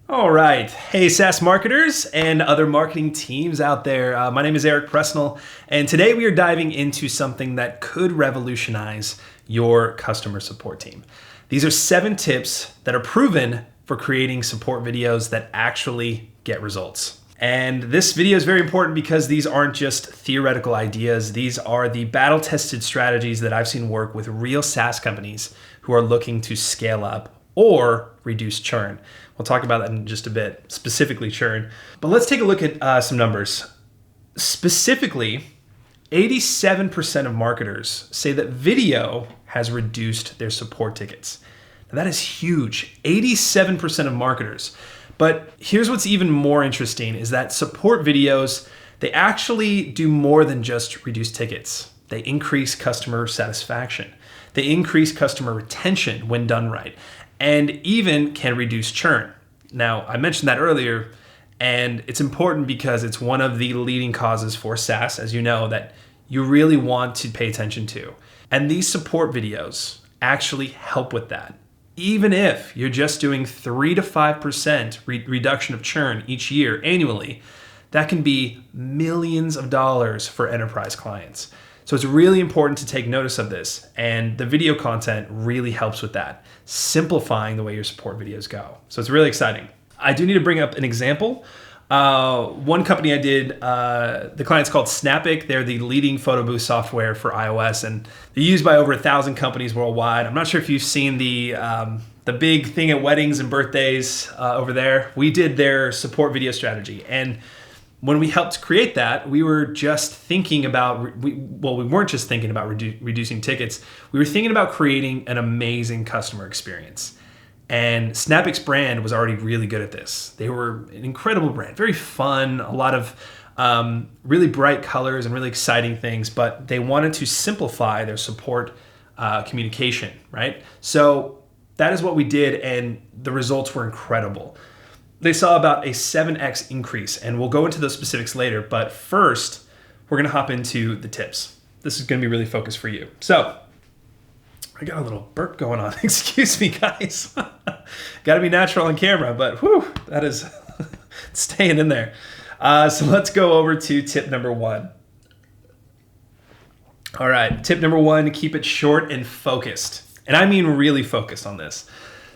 All right. Hey, SaaS marketers and other marketing teams out there. My name is Eric Presnall, and today we are diving into something that could revolutionize your customer support team. These are 7 tips that are proven for creating support videos that actually get results. And this video is very important because these aren't just theoretical ideas. These are the battle-tested strategies that I've seen work with real SaaS companies who are looking to scale up or reduce churn. We'll talk about that in just a bit, specifically churn. But let's take a look at some numbers. Specifically, 87% of marketers say that video has reduced their support tickets. Now that is huge, 87% of marketers. But here's what's even more interesting is that support videos, they actually do more than just reduce tickets. They increase customer satisfaction. They increase customer retention when done right, and even can reduce churn. Now, I mentioned that earlier, and it's important because it's one of the leading causes for SaaS, as you know, that you really want to pay attention to. And these support videos actually help with that. Even if you're just doing 3 to 5% reduction of churn each year annually, that can be millions of dollars for enterprise clients. So it's really important to take notice of this, and the video content really helps with that, simplifying the way your support videos go. So it's really exciting. I do need to bring up an example. One company I did, the client's called Snapic. They're the leading photo booth software for iOS, and they're used by over 1,000 companies worldwide. I'm not sure if you've seen the big thing at weddings and birthdays over there. We did their support video strategy, and when we helped create that, we were just thinking about, we weren't just thinking about reducing tickets. We were thinking about creating an amazing customer experience. And Snapic's brand was already really good at this. They were an incredible brand, very fun, a lot of really bright colors and really exciting things, but they wanted to simplify their support communication, right? So that is what we did, and the results were incredible. They saw about a 7x increase, and we'll go into those specifics later, but first, we're gonna hop into the tips. This is gonna be really focused for you. So, I got a little burp going on. Excuse me, guys. Gotta be natural on camera, but whew, that is staying in there. So let's go over to tip number 1. All right, tip number 1, keep it short and focused. And I mean really focused on this.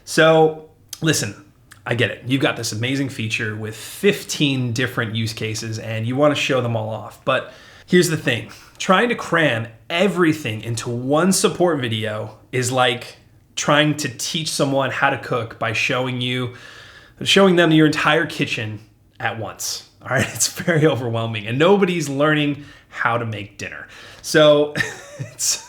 So listen, I get it. You've got this amazing feature with 15 different use cases and you want to show them all off. But here's the thing. Trying to cram everything into one support video is like trying to teach someone how to cook by showing them your entire kitchen at once. All right, it's very overwhelming and nobody's learning how to make dinner. So it's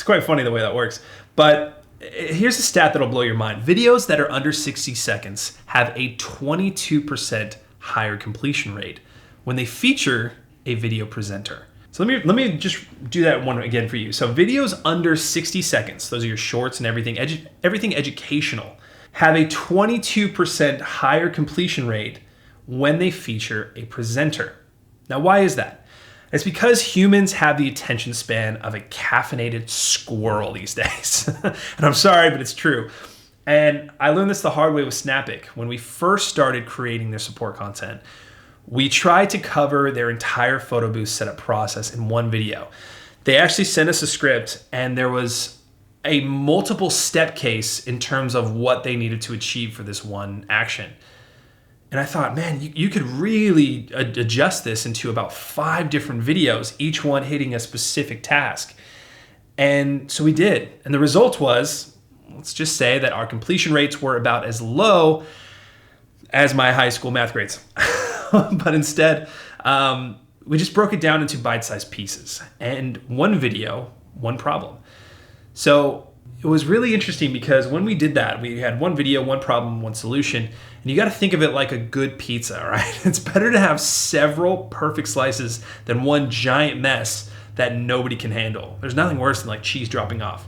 quite funny the way that works. But here's a stat that'll blow your mind. Videos that are under 60 seconds have a 22% higher completion rate when they feature a video presenter. So let me just do that one again for you. So videos under 60 seconds, those are your shorts and everything educational, have a 22% higher completion rate when they feature a presenter. Now, why is that? It's because humans have the attention span of a caffeinated squirrel these days. And I'm sorry, but it's true. And I learned this the hard way with Snapic. When we first started creating their support content, we tried to cover their entire photo booth setup process in one video. They actually sent us a script, and there was a multiple step case in terms of what they needed to achieve for this one action. And I thought, man, you could really adjust this into about 5 different videos, each one hitting a specific task. And so we did. And the result was, let's just say that our completion rates were about as low as my high school math grades. But instead, we just broke it down into bite-sized pieces. And one video, one problem. So it was really interesting because when we did that, we had one video, one problem, one solution. And you got to think of it like a good pizza, right? It's better to have several perfect slices than one giant mess that nobody can handle. There's nothing worse than like cheese dropping off.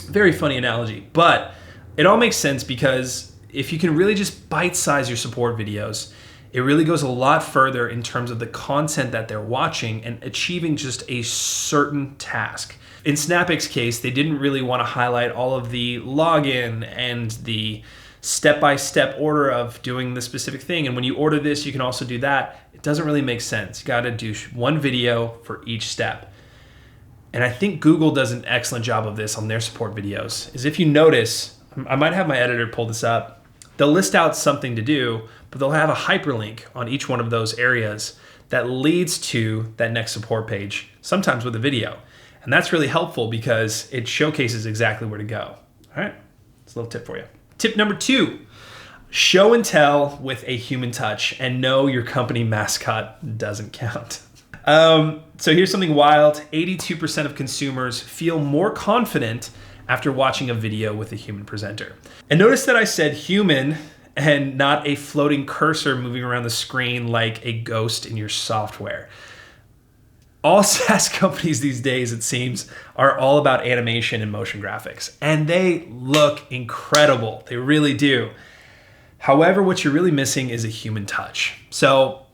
Very funny analogy, but it all makes sense because if you can really just bite-size your support videos, it really goes a lot further in terms of the content that they're watching and achieving just a certain task. In Snapic's case, they didn't really want to highlight all of the login and the step-by-step order of doing the specific thing. And when you order this, you can also do that. It doesn't really make sense. You got to do one video for each step. And I think Google does an excellent job of this on their support videos. Is if you notice, I might have my editor pull this up. They'll list out something to do, but they'll have a hyperlink on each one of those areas that leads to that next support page, sometimes with a video. And that's really helpful because it showcases exactly where to go. All right, that's a little tip for you. Tip number 2, show and tell with a human touch, and no, your company mascot doesn't count. So here's something wild. 82% of consumers feel more confident after watching a video with a human presenter. And notice that I said human and not a floating cursor moving around the screen like a ghost in your software. All SaaS companies these days, it seems, are all about animation and motion graphics, and they look incredible. They really do. However, what you're really missing is a human touch. So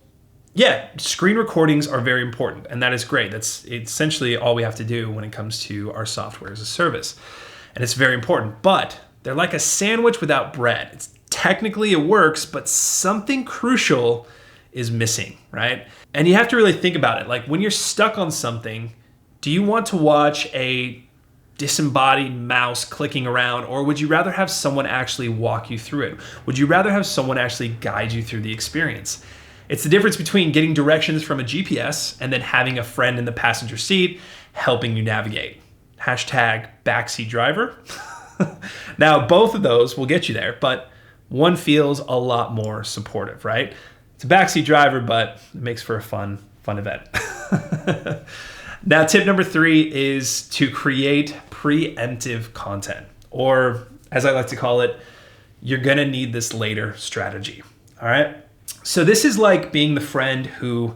yeah, screen recordings are very important, and that is great. That's essentially all we have to do when it comes to our software as a service. And it's very important, but they're like a sandwich without bread. Technically it works, but something crucial is missing, right? And you have to really think about it. Like when you're stuck on something, do you want to watch a disembodied mouse clicking around, or would you rather have someone actually walk you through it? Would you rather have someone actually guide you through the experience? It's the difference between getting directions from a GPS and then having a friend in the passenger seat helping you navigate. Hashtag backseat driver. Now, both of those will get you there, but one feels a lot more supportive, right? It's a backseat driver, but it makes for a fun event. Now, tip number 3 is to create preemptive content, or as I like to call it, you're gonna need this later strategy, all right? So this is like being the friend who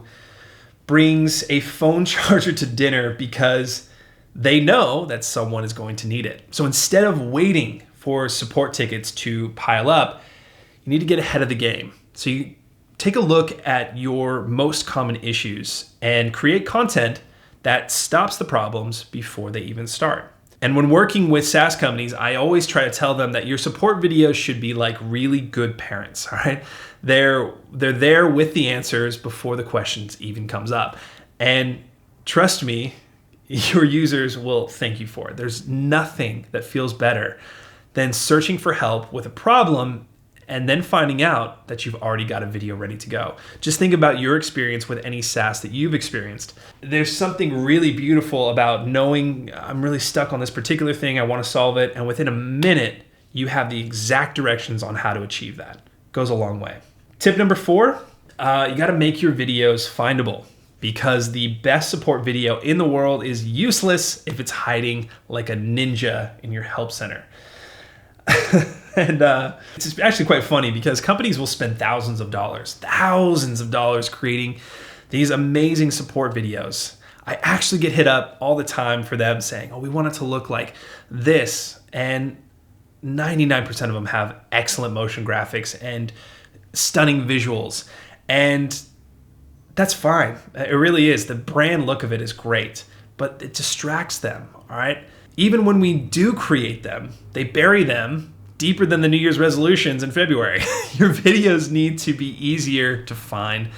brings a phone charger to dinner because they know that someone is going to need it. So instead of waiting for support tickets to pile up, you need to get ahead of the game. So you take a look at your most common issues and create content that stops the problems before they even start. And when working with SaaS companies, I always try to tell them that your support videos should be like really good parents, all right? They're there with the answers before the questions even comes up. And trust me, your users will thank you for it. There's nothing that feels better than searching for help with a problem and then finding out that you've already got a video ready to go. Just think about your experience with any SaaS that you've experienced. There's something really beautiful about knowing I'm really stuck on this particular thing, I wanna solve it, and within a minute, you have the exact directions on how to achieve that. It goes a long way. Tip number 4, you gotta make your videos findable, because the best support video in the world is useless if it's hiding like a ninja in your help center. And it's actually quite funny because companies will spend thousands of dollars creating these amazing support videos. I actually get hit up all the time for them saying, oh, we want it to look like this. And 99% of them have excellent motion graphics and stunning visuals. And that's fine. It really is. The brand look of it is great, but it distracts them, all right? Even when we do create them, they bury them deeper than the New Year's resolutions in February. Your videos need to be easier to find,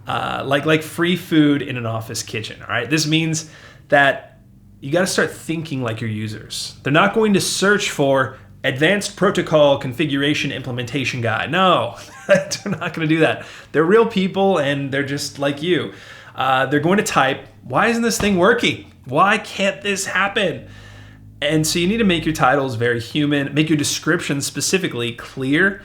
like free food in an office kitchen, all right? This means that you gotta start thinking like your users. They're not going to search for advanced protocol configuration implementation guide. No, they're not gonna do that. They're real people and they're just like you. They're going to type, why isn't this thing working? Why can't this happen? And so you need to make your titles very human, make your descriptions specifically clear,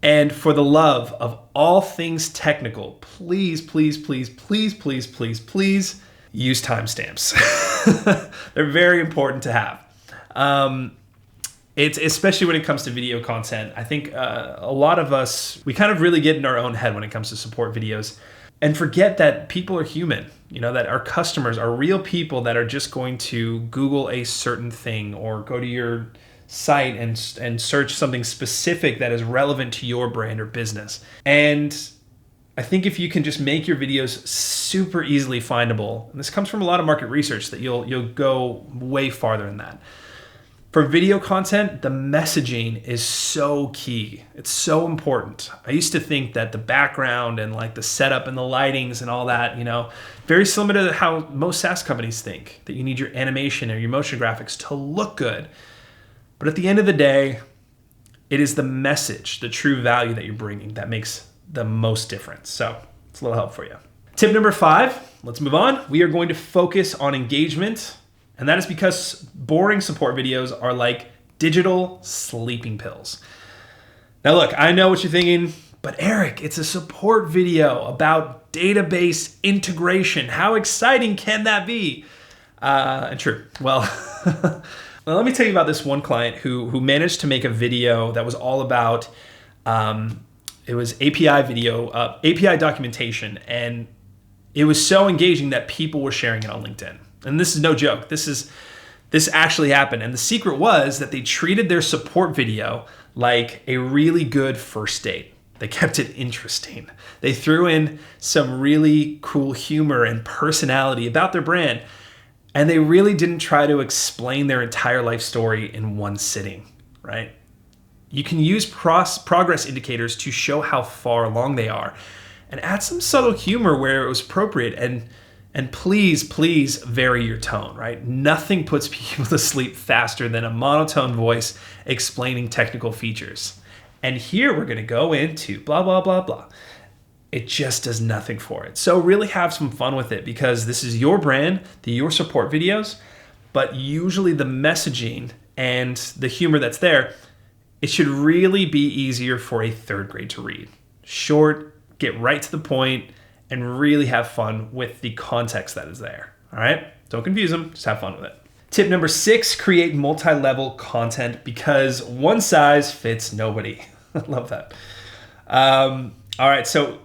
and for the love of all things technical, please, please, please, please, please, please, please use timestamps. They're very important to have. It's especially when it comes to video content. I think a lot of us, we kind of really get in our own head when it comes to support videos and forget that people are human, you know, that our customers are real people that are just going to Google a certain thing or go to your site and search something specific that is relevant to your brand or business. And I think if you can just make your videos super easily findable, and this comes from a lot of market research, that you'll go way farther than that. For video content, the messaging is so key. It's so important. I used to think that the background and like the setup and the lightings and all that, very similar to how most SaaS companies think, that you need your animation or your motion graphics to look good. But at the end of the day, it is the message, the true value that you're bringing that makes the most difference. So it's a little help for you. Tip number 5, let's move on. We are going to focus on engagement. And that is because boring support videos are like digital sleeping pills. Now look, I know what you're thinking, but Eric, it's a support video about database integration. How exciting can that be? And true. Well, well, let me tell you about this one client who managed to make a video that was all about, it was API video, API documentation. And it was so engaging that people were sharing it on LinkedIn. And this is no joke. This actually happened. And the secret was that they treated their support video like a really good first date. They kept it interesting. They threw in some really cool humor and personality about their brand. And they really didn't try to explain their entire life story in one sitting, right? You can use progress indicators to show how far along they are and add some subtle humor where it was appropriate. And please vary your tone, right? Nothing puts people to sleep faster than a monotone voice explaining technical features. And here we're gonna go into blah, blah, blah, blah. It just does nothing for it. So really have some fun with it because this is your brand, your support videos, but usually the messaging and the humor that's there, it should really be easier for a third grade to read. Short, get right to the point, and really have fun with the context that is there, all right? Don't confuse them, just have fun with it. Tip number 6, create multi-level content because one size fits nobody. I love that. All right, so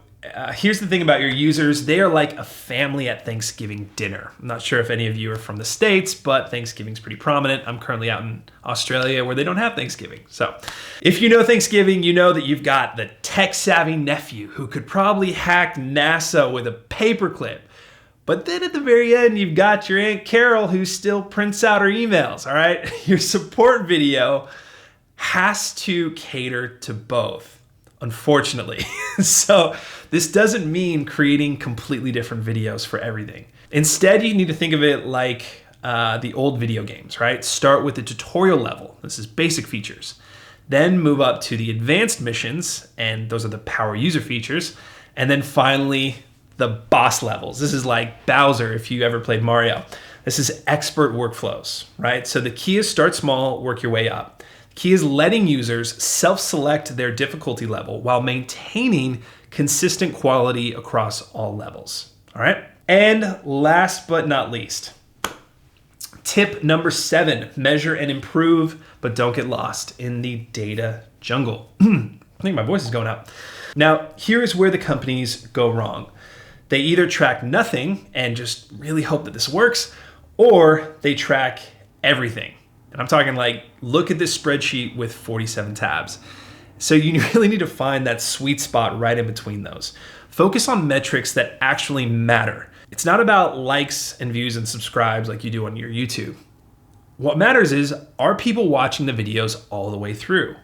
here's the thing about your users. They are like a family at Thanksgiving dinner. I'm not sure if any of you are from the States, but Thanksgiving's pretty prominent. I'm currently out in Australia where they don't have Thanksgiving. So if you know Thanksgiving, you know that you've got the tech-savvy nephew who could probably hack NASA with a paperclip. But then at the very end, you've got your Aunt Carol who still prints out her emails, all right? Your support video has to cater to both, unfortunately. So this doesn't mean creating completely different videos for everything. Instead, you need to think of it like the old video games, right? Start with the tutorial level. This is basic features. Then move up to the advanced missions, and those are the power user features. And then finally, the boss levels. This is like Bowser if you ever played Mario. This is expert workflows, right? So the key is start small, work your way up. The key is letting users self-select their difficulty level while maintaining consistent quality across all levels, all right? And last but not least, tip number 7, measure and improve, but don't get lost in the data jungle. I think my voice is going out. Now, here is where the companies go wrong. They either track nothing and just really hope that this works, or they track everything. And I'm talking like, look at this spreadsheet with 47 tabs. So you really need to find that sweet spot right in between those. Focus on metrics that actually matter. It's not about likes and views and subscribes like you do on your YouTube. What matters is, are people watching the videos all the way through?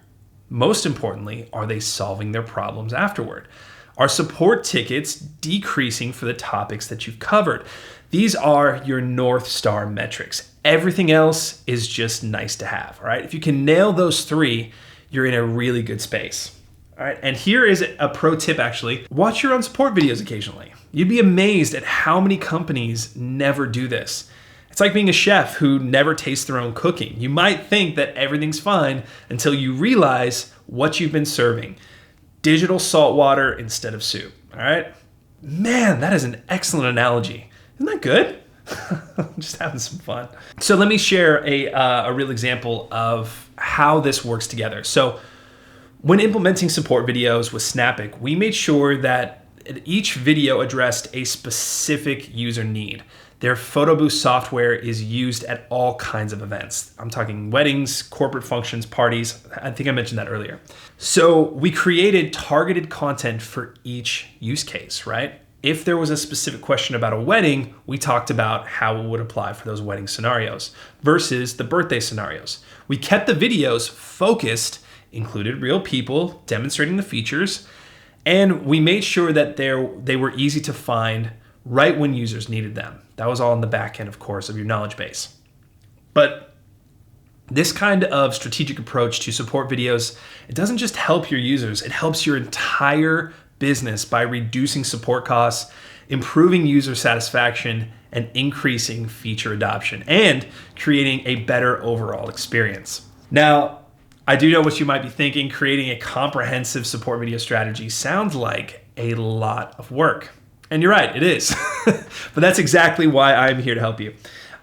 Most importantly, are they solving their problems afterward? Are support tickets decreasing for the topics that you've covered? These are your North Star metrics. Everything else is just nice to have, all right? If you can nail those 3, you're in a really good space, all right? And here is a pro tip actually. Watch your own support videos occasionally. You'd be amazed at how many companies never do this. It's like being a chef who never tastes their own cooking. You might think that everything's fine until you realize what you've been serving. Digital salt water instead of soup, all right? Man, that is an excellent analogy. Isn't that good? Just having some fun. So let me share a real example of how this works together. So when implementing support videos with Snapic, we made sure that each video addressed a specific user need. Their photo booth software is used at all kinds of events. I'm talking weddings, corporate functions, parties. I think I mentioned that earlier. So we created targeted content for each use case, right? if there was a specific question about a wedding, we talked about how it would apply for those wedding scenarios versus the birthday scenarios. We kept the videos focused, included real people demonstrating the features, and we made sure that they were easy to find right when users needed them. That was all in the back end, of course, of your knowledge base. But this kind of strategic approach to support videos, it doesn't just help your users, it helps your entire business by reducing support costs, improving user satisfaction, and increasing feature adoption, and creating a better overall experience. Now, I do know what you might be thinking. Creating a comprehensive support video strategy sounds like a lot of work. And you're right, it is. But that's exactly why I'm here to help you.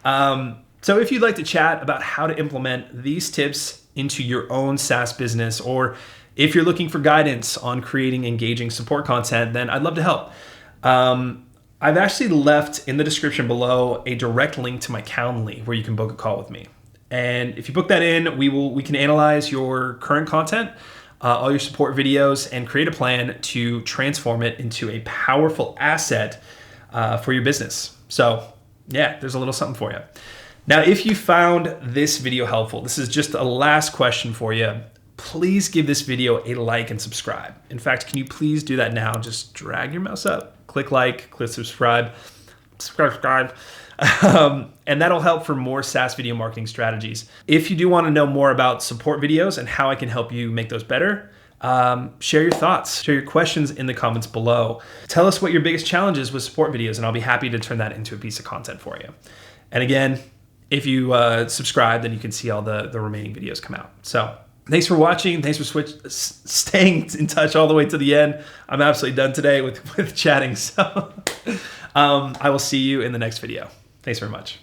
So if you'd like to chat about how to implement these tips into your own SaaS business, or if you're looking for guidance on creating engaging support content, then I'd love to help. I've actually left in the description below a direct link to my Calendly where you can book a call with me. And if you book that in, we can analyze your current content, all your support videos, and create a plan to transform it into a powerful asset for your business. So yeah, there's a little something for you. Now, if you found this video helpful, this is just a last question for you. Please give this video a like and subscribe. In fact, can you please do that now? Just drag your mouse up, click like, click subscribe. And that'll help for more SaaS video marketing strategies. If you do want to know more about support videos and how I can help you make those better, share your thoughts, share your questions in the comments below. Tell us what your biggest challenge is with support videos, and I'll be happy to turn that into a piece of content for you. And again, if you subscribe, then you can see all the remaining videos come out. So thanks for watching. Thanks for staying in touch all the way to the end. I'm absolutely done today with chatting. So I will see you in the next video. Thanks very much.